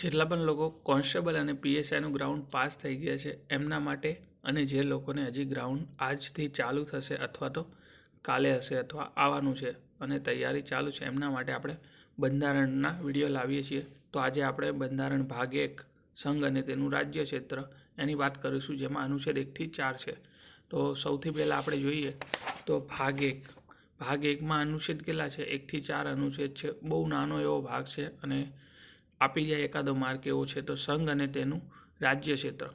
જેટલા પણ લોકો કોન્સ્ટેબલ અને પીએસઆઈનું ગ્રાઉન્ડ પાસ થઈ ગયા છે એમના માટે, અને જે લોકોને હજી ગ્રાઉન્ડ આજથી ચાલુ થશે અથવા તો કાલે હશે અથવા આવવાનું છે અને તૈયારી ચાલુ છે એમના માટે આપણે બંધારણના વિડીયો લાવીએ છીએ. તો આજે આપણે બંધારણ ભાગ 1 સંઘ અને તેનું રાજ્ય ક્ષેત્ર એની વાત કરીશું, જેમાં અનુચ્છેદ 1 થી 4 છે. તો સૌથી પહેલાં આપણે જોઈએ તો ભાગ 1માં અનુચ્છેદ કેટલા છે? 1 થી 4 અનુચ્છેદ છે. બહુ નાનો એવો ભાગ છે અને આપી જાય એકાદો માર્ક એવો છે. તો સંઘ અને તેનું રાજ્ય ક્ષેત્ર,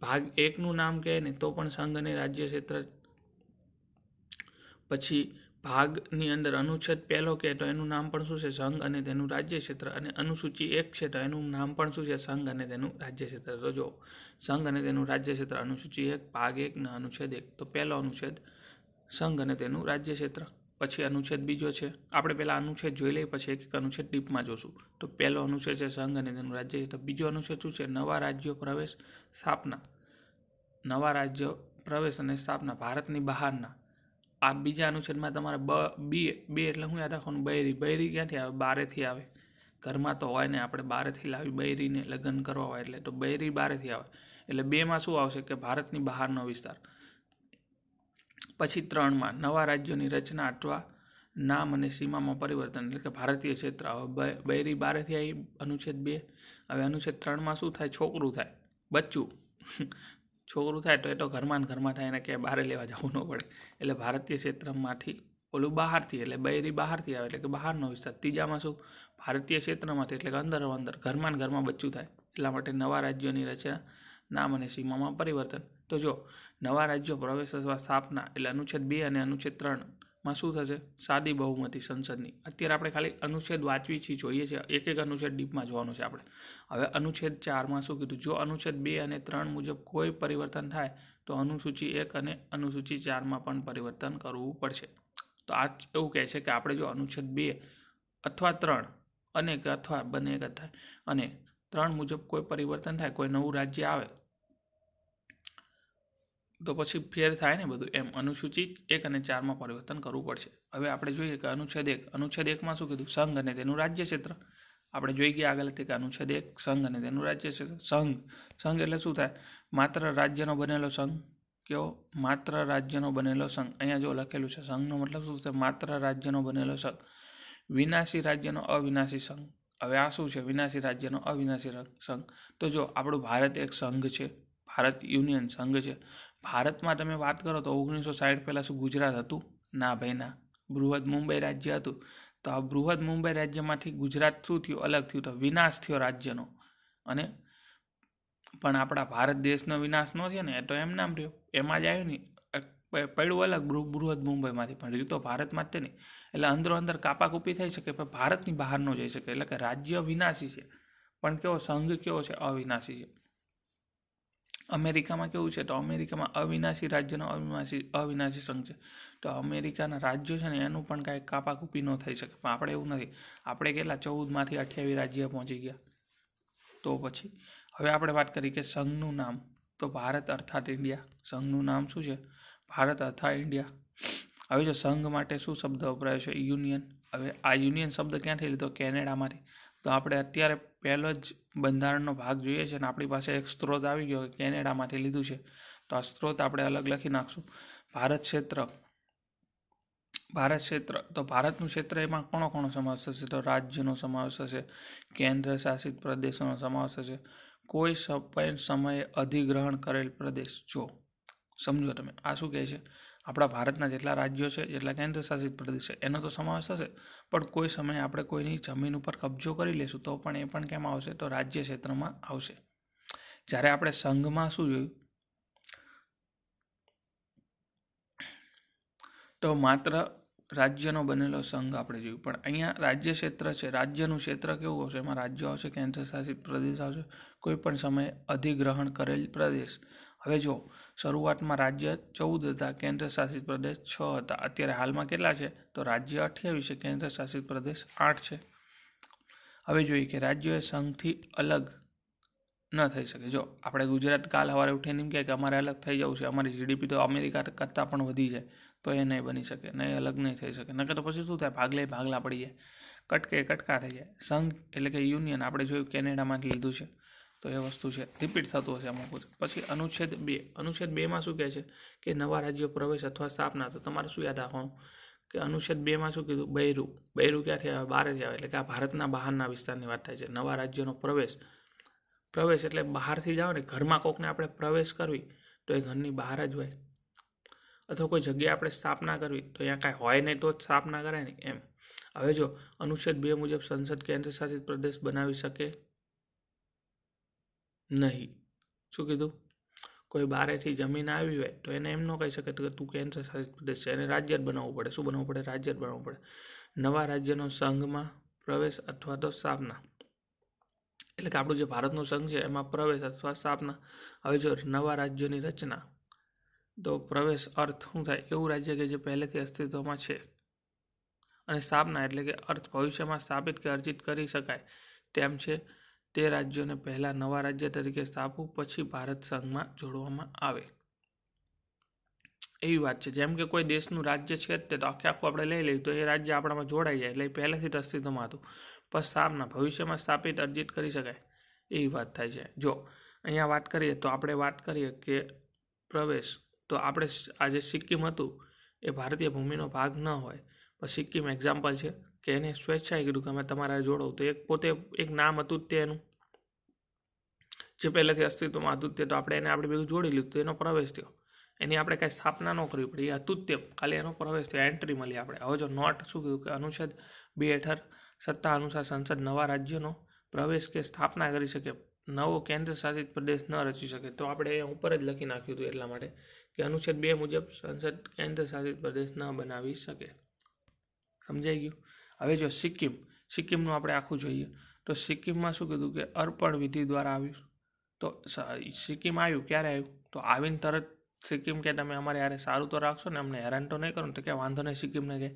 ભાગ 1નું નામ કહે ને તો પણ સંઘ અને રાજ્ય ક્ષેત્ર. પછી ભાગની અંદર અનુચ્છેદ 1 કહે તો એનું નામ પણ શું છે? સંઘ અને તેનું રાજ્ય ક્ષેત્ર. અને અનુસૂચિ 1 છે તો એનું નામ પણ શું છે? સંઘ અને તેનું રાજ્ય ક્ષેત્ર. તો જો સંઘ અને તેનું રાજ્ય ક્ષેત્ર, અનુસૂચિ 1 ભાગ 1 ના અનુચ્છેદ 1. તો પહેલો અનુચ્છેદ સંઘ અને તેનું રાજ્ય ક્ષેત્ર. પછી અનુચ્છેદ બીજો છે, આપણે પહેલાં અનુચ્છેદ જોઈ લઈએ પછી એક એક અનુચ્છેદ ડીપમાં જોશું. તો પહેલો અનુચ્છેદ છે સંઘ અને તેનું રાજ્ય ક્ષેત્ર. બીજો અનુચ્છેદ શું છે? નવા રાજ્યો પ્રવેશ સ્થાપના. નવા રાજ્યો પ્રવેશ અને સ્થાપના ભારતની બહારના. આ બીજા અનુચ્છેદમાં તમારે બે એટલે શું યાદ રાખવાનું? બૈરી ક્યાંથી આવે? બારેથી આવે. ઘરમાં તો હોય ને, આપણે બારેથી લાવી બૈરીને લગ્ન કરવા હોય એટલે, તો બૈરી બારેથી આવે. એટલે 2માં શું આવશે કે ભારતની બહારનો વિસ્તાર. પછી 3માં નવા રાજ્યોની રચના અથવા નામ અને સીમામાં પરિવર્તન, એટલે કે ભારતીય ક્ષેત્ર. હવે બૈરી બારેથી આવી અનુચ્છેદ 2. હવે અનુચ્છેદ 3માં શું થાય? છોકરું થાય, બચ્ચું. છોકરું થાય તો એ તો ઘરમાં થાય, એને ક્યાંય બહાર લેવા જવું ન પડે. એટલે ભારતીય ક્ષેત્રમાંથી ઓલું બહારથી, એટલે બૈરી બહારથી આવે એટલે કે બહારનો વિસ્તાર. ત્રીજામાં શું? ભારતીય ક્ષેત્રમાંથી એટલે કે અંદર ઘરમાં બચ્ચું થાય. એટલા માટે નવા રાજ્યોની રચના, નામ અને સીમામાં પરિવર્તન. તો જો નવા રાજ્યો પ્રવેશ અથવા સ્થાપના એટલે અનુચ્છેદ 2 અને અનુચ્છેદ 3માં શું થશે? સાદી બહુમતી સંસદની. અત્યારે આપણે ખાલી અનુચ્છેદ વાંચવી છીએ, જોઈએ છે, એક એક અનુચ્છેદ ડીપમાં જોવાનું છે આપણે. હવે અનુચ્છેદ 4માં શું કીધું? જો અનુચ્છેદ 2 અને 3 મુજબ કોઈ પરિવર્તન થાય તો અનુસૂચિ 1 અને અનુસૂચિ 4માં પણ પરિવર્તન કરવું પડશે. તો આ એવું કહે છે કે આપણે જો અનુચ્છેદ 2 અથવા 3 અને અથવા બંને એક જ થાય અને 3 મુજબ કોઈ પરિવર્તન થાય, કોઈ નવું રાજ્ય આવે તો પછી ફેર થાય ને બધું, એમ અનુસૂચિ 1 અને 4માં પરિવર્તન કરવું પડશે. હવે આપણે જોઈએ કે અનુચ્છેદ 1માં શું કીધું? સંઘ અને તેનું રાજ્ય ક્ષેત્ર. આપણે જોઈ ગયા આગળ કે અનુચ્છેદ 1 સંઘ અને તેનું રાજ્ય ક્ષેત્ર. સંઘ એટલે શું થાય? માત્ર રાજ્યનો બનેલો સંઘ. કેવો? માત્ર રાજ્યનો બનેલો સંઘ. અહીંયા જો લખેલું છે સંઘનો મતલબ શું છે? માત્ર રાજ્યનો બનેલો સંઘ. વિનાશી રાજ્યનો અવિનાશી સંઘ. હવે આ શું છે? વિનાશી રાજ્યનો અવિનાશી સંઘ. તો જો આપણું ભારત એક સંઘ છે, ભારત યુનિયન સંઘ છે. ભારતમાં તમે વાત કરો તો 1960 પહેલાં શું ગુજરાત હતું? ના ભાઈ ના. બૃહદ મુંબઈ રાજ્ય હતું. તો આ બૃહદ મુંબઈ રાજ્યમાંથી ગુજરાત શું થયું? અલગ થયું. તો વિનાશ થયો રાજ્યનો. અને પણ આપણા ભારત દેશનો વિનાશ ન થયો ને, એ તો એમ નામ રહ્યો, એમાં જ આવ્યું નહીં, પડ્યું અલગ બૃહદ મુંબઈમાંથી, પણ રીતો ભારતમાં જ તે નહીં. એટલે અંદરો અંદર કાપાકૂપી થઈ શકે પણ ભારતની બહાર ન જઈ શકે. એટલે કે રાજ્ય વિનાશી છે પણ કેવો? સંઘ કેવો છે? અવિનાશી છે. અમેરિકામાં કેવું છે? તો અમેરિકામાં અવિનાશી રાજ્યનો અવિનાશી સંઘ છે. તો અમેરિકાના રાજ્યો છે ને એનું પણ કાંઈ કાપાકૂપી ન થઈ શકે. પણ આપણે એવું નથી. આપણે કેટલા 14માંથી 28 રાજ્ય પહોંચી ગયા. તો પછી હવે આપણે વાત કરીએ કે સંઘનું નામ. તો ભારત અર્થાત ઇન્ડિયા. સંઘનું નામ શું છે? ભારત અર્થાત ઇન્ડિયા. હવે જો સંઘ માટે શું શબ્દ વપરાયો છે? યુનિયન. હવે આ યુનિયન શબ્દ ક્યાંથી લીધો? કેનેડામાંથી. તો આપણે અત્યારે પહેલો જ બંધારણનો ભાગ જોઈએ છે અને આપણી પાસે એક સ્ત્રોત આવી ગયો કે કેનેડામાંથી લીધું છે. તો આ સ્ત્રોત આપણે અલગ લખી નાખશું. ભારત ક્ષેત્ર. તો ભારતનું ક્ષેત્ર એમાં કોનો સમાવેશ થશે? તો રાજ્યનો સમાવેશ થશે, કેન્દ્ર શાસિત પ્રદેશોનો સમાવેશ થશે, કોઈ સમયે અધિગ્રહણ કરેલ પ્રદેશ. જો સમજો તમે, આ શું કહે છે? આપણા ભારતના જેટલા રાજ્યો છે, જેટલા કેન્દ્ર શાસિત પ્રદેશ છે, એનો તો સમાવેશ થશે, પણ કોઈ સમયે આપણે કોઈની જમીન ઉપર કબજો કરી લેશું તો પણ એ પણ કેમ આવશે? તો રાજ્ય ક્ષેત્રમાં આવશે. જ્યારે આપણે સંઘમાં શું જોયું? તો માત્ર રાજ્યનો બનેલો સંઘ આપણે જોયું, પણ અહીંયા રાજ્ય ક્ષેત્ર છે. રાજ્યનું ક્ષેત્ર કેવું આવશે? એમાં રાજ્યો આવશે, કેન્દ્ર શાસિત પ્રદેશ આવશે, કોઈ પણ સમયે અધિગ્રહણ કરેલ પ્રદેશ. હવે જો શરૂઆતમાં રાજ્ય 14 હતા, કેન્દ્ર શાસિત પ્રદેશ 6 હતા. અત્યારે હાલમાં કેટલા છે? તો રાજ્ય 28 છે, કેન્દ્ર શાસિત પ્રદેશ 8 છે. હવે જોઈએ કે રાજ્યો એ સંઘથી અલગ ન થઈ શકે. જો આપણે ગુજરાત કાલ સવારે ઉઠીને એમ કહે કે અમારે અલગ થઈ જવું છે, અમારી જીડીપી તો અમેરિકા કરતાં પણ વધી જાય, તો એ નહીં બની શકે, નહીં, અલગ નહીં થઈ શકે. નકર તો પછી શું થાય? ભાગલા પડી જાય. કટકે કટકા થઈ જાય. સંઘ એટલે કે યુનિયન આપણે જોયું કેનેડામાંથી લીધું છે, તો એ વસ્તુ છે રિપીટ થતું હશે અમુક. પછી અનુચ્છેદ 2. અનુચ્છેદ 2માં શું કહે છે કે નવા રાજ્યો પ્રવેશ અથવા સ્થાપના. તો તમારે શું યાદ રાખવાનું કે અનુચ્છેદ 2માં શું કીધું, બૈરું ક્યાંથી આવે, બહારથી આવે, એટલે કે આ ભારતના બહારના વિસ્તારની વાત થાય છે. નવા રાજ્યનો પ્રવેશ એટલે બહારથી જાઓ ને, ઘરમાં કોકને આપણે પ્રવેશ કરવી તો એ ઘરની બહાર જ હોય, અથવા કોઈ જગ્યાએ આપણે સ્થાપના કરવી તો અહીંયા કાંઈ હોય નહીં તો જ સ્થાપના કરાય ને એમ. હવે જો અનુચ્છેદ 2 મુજબ સંસદ કેન્દ્ર શાસિત પ્રદેશ બનાવી શકે નહીં. શું કીધું, કોઈ બહારેથી જમીન આવી હોય તો એને એમ ન કહી શકે કે તું કેન્દ્ર શાસિત પ્રદેશ છે, એને રાજ્ય જ બનાવવું પડે. શું બનાવવું પડે, રાજ્ય જ બનાવવું પડે. નવા રાજ્યનો સંઘમાં પ્રવેશ અથવા તો સ્થાપના, એટલે કે આપણું જે ભારતનો સંઘ છે એમાં પ્રવેશ અથવા સ્થાપના. હવે જો નવા રાજ્યોની રચના, તો પ્રવેશ અર્થ શું થાય, એવું રાજ્ય કે જે પહેલેથી અસ્તિત્વમાં છે, અને સ્થાપના એટલે કે અર્થ ભવિષ્યમાં સ્થાપિત કે અર્જિત કરી શકાય તેમ છે તે રાજ્યોને પહેલાં નવા રાજ્ય તરીકે સ્થાપવું, પછી ભારત સંઘમાં જોડવામાં આવે. એવી વાત છે. જેમ કે કોઈ દેશનું રાજ્ય છે તે તો આખે આખું આપણે લઈ લઈએ તો એ રાજ્ય આપણામાં જોડાઈ જાય, એટલે એ પહેલેથી જ અસ્તિત્વમાં હતું. પણ સ્થાપના ભવિષ્યમાં સ્થાપિત અર્જિત કરી શકાય, એવી વાત થાય છે. જો અહીંયા વાત કરીએ તો આપણે વાત કરીએ કે પ્રવેશ, તો આપણે આ જે સિક્કિમ હતું એ ભારતીય ભૂમિનો ભાગ ન હોય, પણ સિક્કિમ એક્ઝામ્પલ છે કે એને સ્વેચ્છાએ કીધું કે અમે તમારા જોડો, તો એક પોતે એક નામ હતું જ તેનું જે પહેલેથી અસ્તિત્વમાં હતું તે, તો આપણે એને આપણે ભેગું જોડી લીધું, તો એનો પ્રવેશ થયો. એની આપણે કાંઈ સ્થાપના ન કરવી પડી, એ હતું જ તે, ખાલી એનો પ્રવેશ થયો, એન્ટ્રી મળી આપણે. હવે જો નોટ શું કીધું કે અનુચ્છેદ 2 હેઠળ સત્તા અનુસાર સંસદ નવા રાજ્યનો પ્રવેશ કે સ્થાપના કરી શકે, નવો કેન્દ્ર શાસિત પ્રદેશ ન રચી શકે. તો આપણે એ ઉપર જ લખી નાખ્યું હતું એટલા માટે કે અનુચ્છેદ 2 મુજબ સંસદ કેન્દ્ર શાસિત પ્રદેશ ન બનાવી શકે. સમજાઈ ગયું. હવે જો સિક્કિમનું આપણે આખું જોઈએ તો સિક્કિમમાં શું કીધું કે અર્પણ વિધિ દ્વારા આવ્યું. તો સિક્કિમ આવ્યું ક્યારે આવ્યું, તો આવીને તરત સિક્કિમ કે તમે અમારે યારે સારું તો રાખશો ને, અમને હેરાન તો નહીં કરો ને, તો કે વાંધો નહીં. સિક્કિમને કહે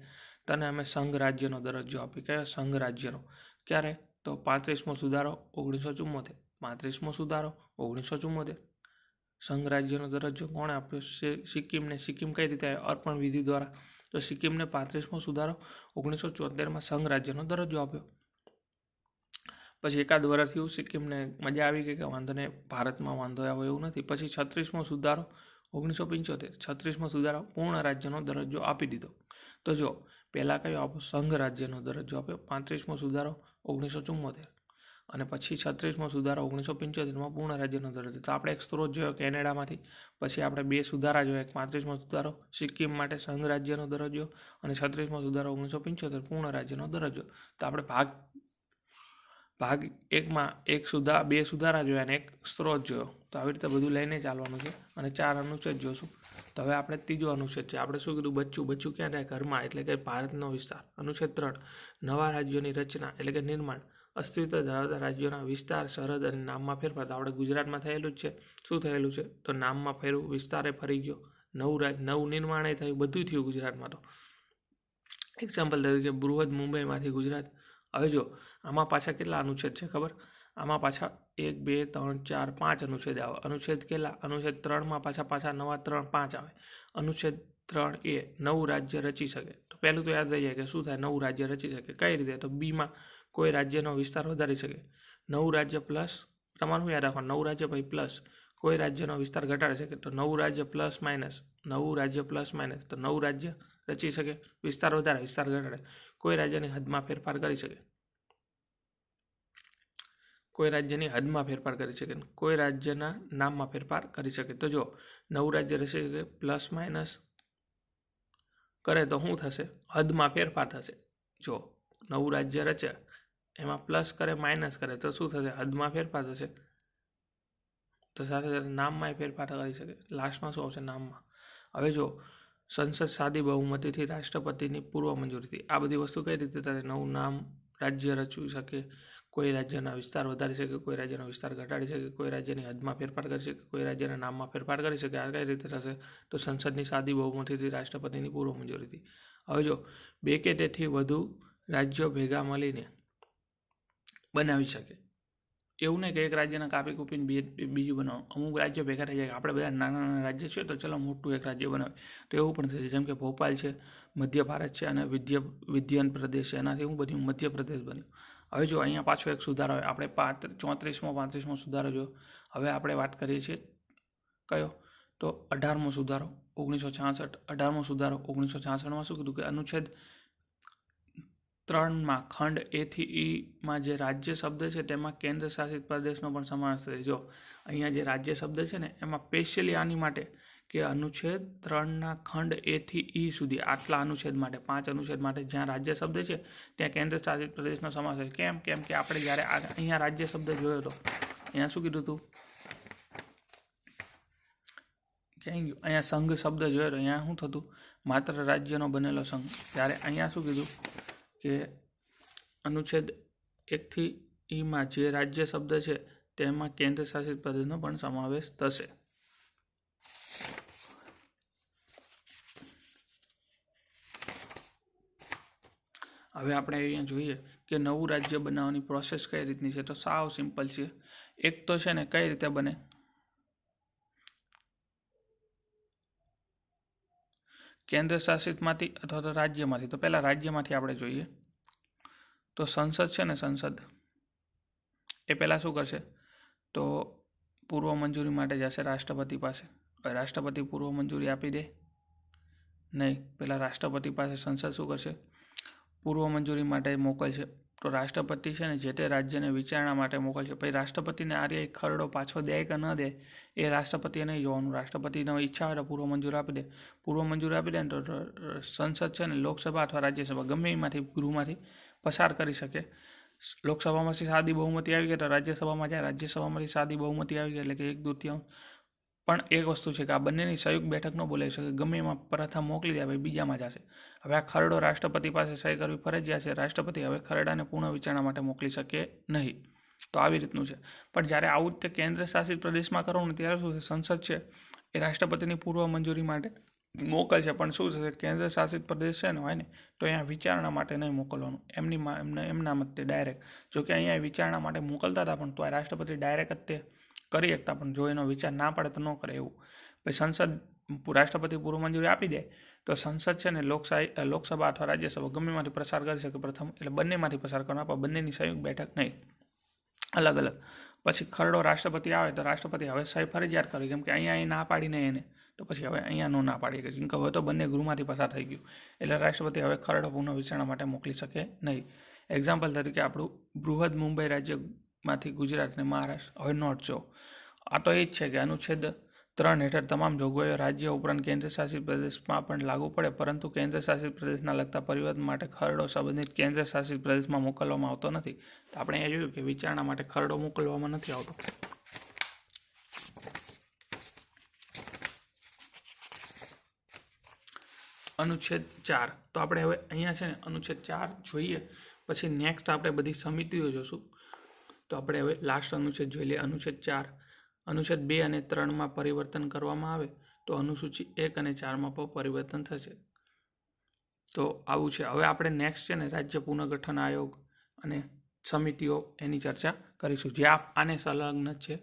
તને અમે સંઘ રાજ્યનો દરજ્જો આપી. કયો સંઘ રાજ્યનો, ક્યારે, તો 35મો સુધારો 1974. 35મો સુધારો 1974 સંઘ રાજ્યનો દરજ્જો કોણે આપ્યો, સિક્કિમને. સિક્કિમ કઈ રીતે આવ્યો, અર્પણ વિધિ દ્વારા. તો સિક્કિમને 35મો સુધારો 1974માં સંઘ રાજ્યનો દરજ્જો આપ્યો. પછી એકાદ વર્ષ થયું, સિક્કિમને મજા આવી ગઈ કે વાંધો નહીં, ભારતમાં વાંધો આવ્યો એવું નથી. પછી 36મો સુધારો 1975, 36મો સુધારો પૂર્ણ રાજ્યનો દરજ્જો આપી દીધો. તો જો પહેલાં કયો આપ્યો, સંઘ રાજ્યનો દરજ્જો આપ્યો. 35મો સુધારો 1974 અને પછી 36મો સુધારો 1975માં પૂર્ણ રાજ્યનો દરજ્જો. તો આપણે એક સ્ત્રોત જોયો કેનેડામાંથી, પછી આપણે 2 સુધારા જોયા, 35મો સુધારો સિક્કિમ માટે સંઘ રાજ્યનો દરજ્જો, અને 36મો સુધારો 1975 પૂર્ણ રાજ્યનો દરજ્જો. તો આપણે ભાગ 1માં 2 સુધારા જોયા અને 1 સ્ત્રોત જોયો. તો આવી રીતે બધું લઈને ચાલવાનું છે, અને 4 અનુચ્છેદ જોશું. તો હવે આપણે ત્રીજો અનુચ્છેદ છે, આપણે શું કીધું, બચ્ચું ક્યાં થાય, ઘરમાં, એટલે કે ભારતનો વિસ્તાર. અનુચ્છેદ 3 નવા રાજ્યોની રચના એટલે કે નિર્માણ, અસ્તિત્વ ધરાવતા રાજ્યોના વિસ્તાર, સરહદ અને નામમાં ફેરફાર. તો આપણે ગુજરાતમાં થયેલું જ છે. શું થયેલું છે, તો નામમાં ફેરવું, વિસ્તારે ફરી ગયો, નવું નિર્માણ થયું, બધું થયું ગુજરાતમાં. તો એક્ઝામ્પલ તરીકે બૃહદ મુંબઈમાંથી ગુજરાત. હવે જો આમાં પાછા કેટલા અનુચ્છેદ છે ખબર, આમાં પાછા 1 2 3 4 5 અનુચ્છેદ આવે. અનુચ્છેદ કેટલા, અનુચ્છેદ 3માં પાછા નવા 3 5 આવે. અનુચ્છેદ 3A નવું રાજ્ય રચી શકે. તો પહેલું તો યાદ રહી જાય કે શું થાય, નવું રાજ્ય રચી શકે કઈ રીતે, તો બીમાં કોઈ રાજ્યનો વિસ્તાર વધારી શકે. નવું રાજ્ય પ્લસ, તમારું યાદ રાખવાનું, નવું રાજ્ય પછી પ્લસ કોઈ રાજ્યનો વિસ્તાર ઘટાડી શકે. તો નવું રાજ્ય પ્લસ માઇનસ, તો નવું રાજ્ય રચી શકે, વિસ્તાર વધારે, વિસ્તાર ઘટાડે. કોઈ રાજ્યની હદમાં ફેરફાર કરી શકે, કોઈ રાજ્યના નામમાં ફેરફાર કરી શકે. તો જો નવું રાજ્ય રચી શકે, પ્લસ માઇનસ કરે તો શું થશે, હદમાં ફેરફાર થશે. જો નવું રાજ્ય રચે એમાં પ્લસ કરે માઇનસ કરે તો શું થશે, હદમાં ફેરફાર થશે. તો સાથે સાથે નામમાં ફેરફાર કરી શકે. લાસ્ટમાં શું આવશે, નામમાં. હવે જો સંસદ સાદી બહુમતીથી રાષ્ટ્રપતિની પૂર્વ મંજૂરીથી, આ બધી વસ્તુ કઈ રીતે થાય, નવું નામ રાજ્ય રચવી શકે, કોઈ રાજ્યના વિસ્તાર વધારી શકે, કોઈ રાજ્યનો વિસ્તાર ઘટાડી શકે, કોઈ રાજ્યની હદમાં ફેરફાર કરી શકે, કોઈ રાજ્યના નામમાં ફેરફાર કરી શકે. આ કઈ રીતે થશે, તો સંસદની સાદી બહુમતીથી રાષ્ટ્રપતિની પૂર્વ મંજૂરીથી. હવે જો 2 કે તેથી વધુ રાજ્યો ભેગા મળીને બનાવી શકે. એવું નહીં કે એક રાજ્યને કાપી કૂપીને બીજું બનાવો. અમુક રાજ્યો ભેગા થઈ જાય. આપણે બધા નાના નાના રાજ્ય છે તો ચલો મોટું એક રાજ્ય બનાવે, તો એવું પણ થશે. જેમ કે ભોપાલ છે, મધ્ય ભારત છે, અને વિધ્યન પ્રદેશ છે, એનાથી હું બન્યું મધ્યપ્રદેશ બન્યું. હવે જો અહીંયા પાછો એક સુધારો હોય. આપણે 34મો સુધારો જો. હવે આપણે વાત કરીએ છીએ કયો? તો 18મો સુધારો 1966. 18મો સુધારો 1966માં શું કીધું કે અનુચ્છેદ 3માં ખંડ એ થી ઈમાં જે રાજ્ય શબ્દ છે તેમાં કેન્દ્ર શાસિત પ્રદેશનો પણ સમાવેશ થાય. જો અહીંયા જે રાજ્ય શબ્દ છે ને એમાં સ્પેશિયલી આની માટે કે અનુચ્છેદ 3ના ખંડ એ થી ઈ સુધી આટલા અનુચ્છેદ માટે 5 અનુચ્છેદ માટે જ્યાં રાજ્ય શબ્દ છે ત્યાં કેન્દ્ર શાસિત પ્રદેશનો સમાવેશ થાય. કેમ કે આપણે જ્યારે અહીંયા રાજ્ય શબ્દ જોયો હતો, અહીંયા શું કીધું હતું? અહીંયા સંઘ શબ્દ જોયો તો અહીંયા શું થતું? માત્ર રાજ્યનો બનેલો સંઘ. ત્યારે અહીંયા શું કીધું કે અનુચ્છેદ 1 થી ઈમાં જે રાજ્ય શબ્દ છે તેમાં કેન્દ્ર શાસિત પ્રદેશનો પણ સમાવેશ થશે. હવે આપણે અહીંયા જોઈએ કે નવું રાજ્ય બનાવવાની પ્રોસેસ કઈ રીતની છે. તો સાવ સિમ્પલ છે. એક તો છે ને કઈ રીતે બને, કેન્દ્ર શાસિતમાંથી અથવા તો રાજ્યમાંથી. તો પહેલાં રાજ્યમાંથી આપણે જોઈએ તો સંસદ છે ને, સંસદ એ પહેલાં શું કરશે? તો પૂર્વ મંજૂરી માટે જશે રાષ્ટ્રપતિ પાસે. રાષ્ટ્રપતિ પૂર્વ મંજૂરી આપી દે નહીં, પહેલાં રાષ્ટ્રપતિ પાસે સંસદ શું કરશે? પૂર્વ મંજૂરી માટે મોકલશે. તો રાષ્ટ્રપતિ છે ને જે તે રાજ્યને વિચારણા માટે મોકલશે. પછી રાષ્ટ્રપતિને આર્ય ખરડો પાછો દે કે ન દે એ રાષ્ટ્રપતિએ નહીં જોવાનું. રાષ્ટ્રપતિને ઈચ્છા હોય તો પૂર્વ મંજૂરી આપી દે. પૂર્વ મંજૂરી આપી દે ને તો સંસદ છે ને લોકસભા અથવા રાજ્યસભા ગમે એમાંથી ગૃહમાંથી પસાર કરી શકે. લોકસભામાંથી સાદી બહુમતી આવી ગઈ તો રાજ્યસભામાં જાય, રાજ્યસભામાંથી સાદી બહુમતી આવી ગઈ એટલે કે 1/2. પણ એક વસ્તુ છે કે આ બંનેની સંયુક્ત બેઠક ન બોલાવી શકે. ગમે એમાં પ્રથમ મોકલી દે, ભાઈ બીજામાં જશે. હવે આ ખરડો રાષ્ટ્રપતિ પાસે સહી કરવી ફરજિયાત છે. રાષ્ટ્રપતિ હવે ખરડાને પૂર્ણ વિચારણા માટે મોકલી શકે નહીં. તો આવી રીતનું છે. પણ જ્યારે આવું રીતે કેન્દ્ર શાસિત પ્રદેશમાં કરવું ને ત્યારે શું છે? સંસદ છે એ રાષ્ટ્રપતિની પૂર્વ મંજૂરી માટે મોકલશે. પણ શું થશે? કેન્દ્ર શાસિત પ્રદેશ છે ને હોય ને તો અહીંયા વિચારણા માટે નહીં મોકલવાનું. એમના મતે ડાયરેક્ટ. જોકે અહીંયા વિચારણા માટે મોકલતા હતા પણ તો આ રાષ્ટ્રપતિ ડાયરેક્ટ જ તે કરી શકતા, પણ જો એનો વિચાર ના પડે તો ન કરે એવું. પછી સંસદ રાષ્ટ્રપતિ પૂર્વ મંજૂરી આપી દે તો સંસદ છે ને લોકસભા અથવા રાજ્યસભા ગમેમાંથી પસાર કરી શકે પ્રથમ. એટલે બંનેમાંથી પસાર કરવાનો, પણ બંનેની સંયુક્ત બેઠક નહીં, અલગ અલગ. પછી ખરડો રાષ્ટ્રપતિ આવે તો રાષ્ટ્રપતિ હવે સહી ફરજિયાત કરે. કેમ કે અહીંયા ના પાડીને એને તો પછી હવે અહીંયા ના પાડી શકે. કેમ કે હવે તો બંને ગૃહમાંથી પસાર થઈ ગયું એટલે રાષ્ટ્રપતિ હવે ખરડો પુનઃ વિચારણા માટે મોકલી શકે નહીં. એક્ઝામ્પલ તરીકે આપણું બૃહદ મુંબઈ રાજ્યમાંથી ગુજરાત અને મહારાષ્ટ્ર. હવે નોટ જો આ તો એ જ છે કે અનુચ્છેદ 3 હેઠળ તમામ જોગવાઈઓ રાજ્ય ઉપરાંત કેન્દ્ર શાસિત પ્રદેશમાં પણ લાગુ પડે, પરંતુ કેન્દ્ર શાસિત પ્રદેશના લગતા પરિવર્તન માટે ખરડો સંબંધિત કેન્દ્ર શાસિત પ્રદેશમાં મોકલવામાં આવતો નથી. તો આપણે અહીંયા જોયું કે વિચારણા માટે ખરડો મોકલવામાં નથી આવતો. અનુચ્છેદ 4. તો આપણે હવે અહીંયા છે ને અનુચ્છેદ 4 જોઈએ, પછી નેક્સ્ટ આપણે બધી સમિતિઓ જોશું. તો આપણે હવે લાસ્ટ અનુચ્છેદ જોઈ લઈએ. અનુચ્છેદ 4. અનુચ્છેદ 2 અને 3માં પરિવર્તન કરવામાં આવે તો અનુસૂચિ 1 અને 4માં પણ પરિવર્તન થશે. તો આવું છે. હવે આપણે નેક્સ્ટ છે ને રાજ્ય પુનર્ગઠન આયોગ અને સમિતિઓ એની ચર્ચા કરીશું, જે આને સંલગ્ન છે.